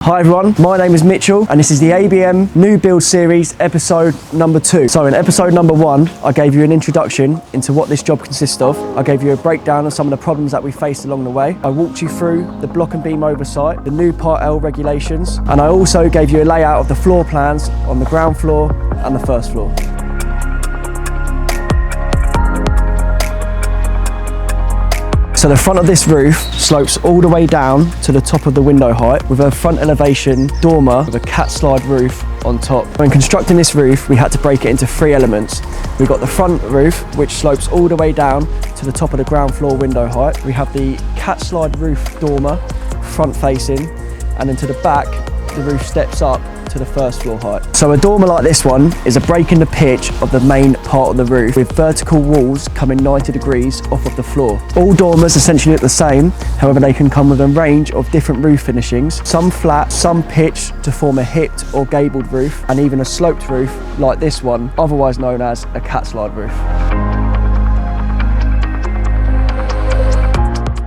Hi everyone, my name is Mitchell and this is the ABM New Build Series episode number 2. So in episode number 1, I gave you an introduction into what this job consists of. I gave you a breakdown of some of the problems that we faced along the way. I walked you through the block and beam oversight, the new Part L regulations, and I also gave you a layout of the floor plans on the ground floor and the first floor. So the front of this roof slopes all the way down to the top of the window height with a front elevation dormer with a cat slide roof on top. When constructing this roof, we had to break it into 3 elements. We've got the front roof, which slopes all the way down to the top of the ground floor window height. We have the cat slide roof dormer, front facing, and then to the back, the roof steps up to the first floor height. So a dormer like this one is a break in the pitch of the main part of the roof with vertical walls coming 90 degrees off of the floor. All dormers essentially look the same, however they can come with a range of different roof finishings, some flat, some pitched to form a hipped or gabled roof, and even a sloped roof like this one, otherwise known as a cat slide roof.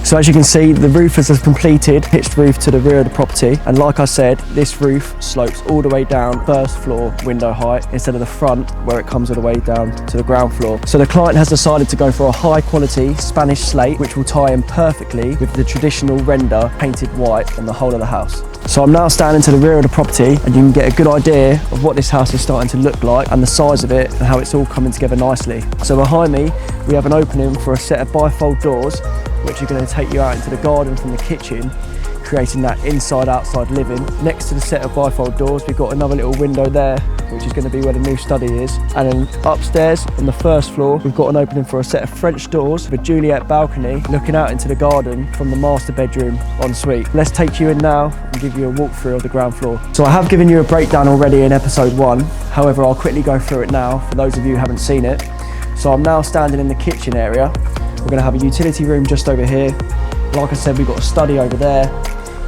So as you can see, the roof is a completed pitched roof to the rear of the property, and like I said, this roof slopes all the way down first floor window height instead of the front where it comes all the way down to the ground floor. So the client has decided to go for a high quality Spanish slate which will tie in perfectly with the traditional render painted white on the whole of the house. So I'm now standing to the rear of the property and you can get a good idea of what this house is starting to look like and the size of it and how it's all coming together nicely. So behind me we have an opening for a set of bifold doors which are going to take you out into the garden from the kitchen, creating that inside-outside living. Next to the set of bifold doors, we've got another little window there, which is going to be where the new study is. And then upstairs on the first floor, we've got an opening for a set of French doors with a Juliet balcony looking out into the garden from the master bedroom ensuite. Let's take you in now and give you a walkthrough of the ground floor. So I have given you a breakdown already in episode 1. However, I'll quickly go through it now for those of you who haven't seen it. So I'm now standing in the kitchen area. We're going to have a utility room just over here. Like I said, we've got a study over there,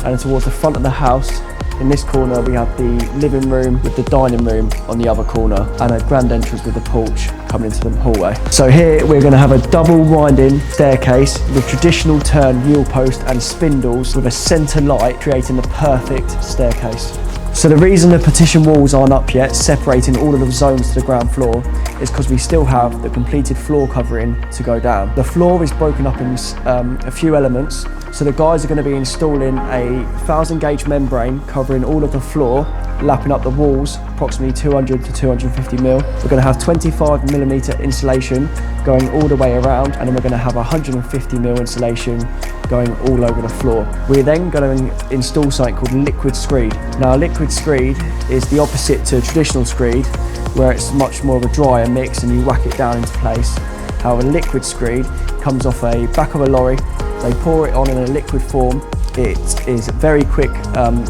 and towards the front of the house, in this corner, we have the living room with the dining room on the other corner, and a grand entrance with the porch coming into the hallway. So here we're going to have a double winding staircase with traditional turn newel post and spindles with a centre light, creating the perfect staircase. So the reason the partition walls aren't up yet, separating all of the zones to the ground floor, is because we still have the completed floor covering to go down. The floor is broken up in a few elements. So the guys are going to be installing a 1000 gauge membrane covering all of the floor, lapping up the walls, approximately 200 to 250 mil. We're going to have 25 millimeter insulation going all the way around, and then we're going to have 150 mil insulation going all over the floor. We're then going to install something called liquid screed. Now liquid screed is the opposite to traditional screed, where it's much more of a drier mix and you whack it down into place. However, liquid screed comes off a back of a lorry, they pour it on in a liquid form. It is a very quick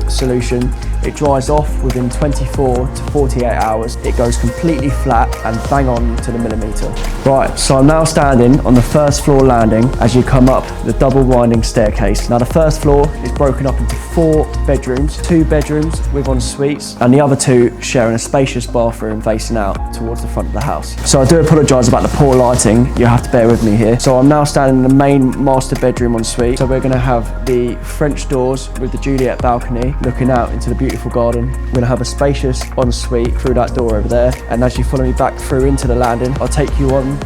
solution. It dries off within 24 to 48 hours. It goes completely flat and bang on to the millimeter. Right, so I'm now standing on the first floor landing as you come up the double winding staircase. Now the first floor is broken up into 4 bedrooms, 2 bedrooms with en suites, and the other 2 sharing a spacious bathroom facing out towards the front of the house. So I do apologise about the poor lighting, you have to bear with me here. So I'm now standing in the main master bedroom en suite. So we're going to have the French doors with the Juliet balcony looking out into the beautiful garden. We're going to have a spacious ensuite through that door over there, and as you follow me back through into the landing, I'll take you on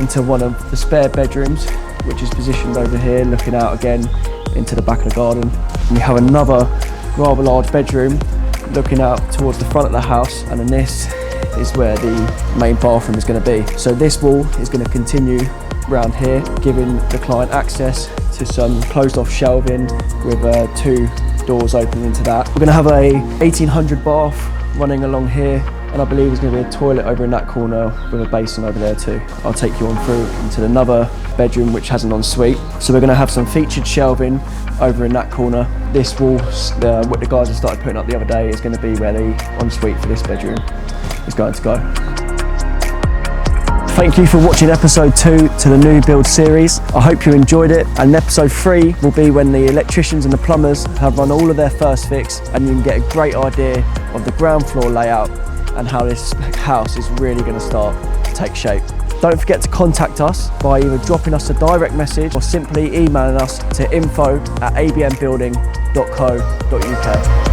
into one of the spare bedrooms, which is positioned over here looking out again into the back of the garden. And we have another rather large bedroom looking out towards the front of the house, and then this is where the main bathroom is going to be. So this wall is going to continue around here, giving the client access to some closed off shelving with 2 doors opening into that. We're going to have a 1800 bath running along here, and I believe there's going to be a toilet over in that corner with a basin over there too. I'll take you on through into another bedroom which has an ensuite. So we're going to have some featured shelving over in that corner. This wall, what the guys have started putting up the other day, is going to be where the ensuite for this bedroom is going to go. Thank you for watching episode 2 to the new build series. I hope you enjoyed it, and episode 3 will be when the electricians and the plumbers have run all of their first fix, and you can get a great idea of the ground floor layout and how this house is really going to start to take shape. Don't forget to contact us by either dropping us a direct message or simply emailing us to info@abmbuilding.co.uk.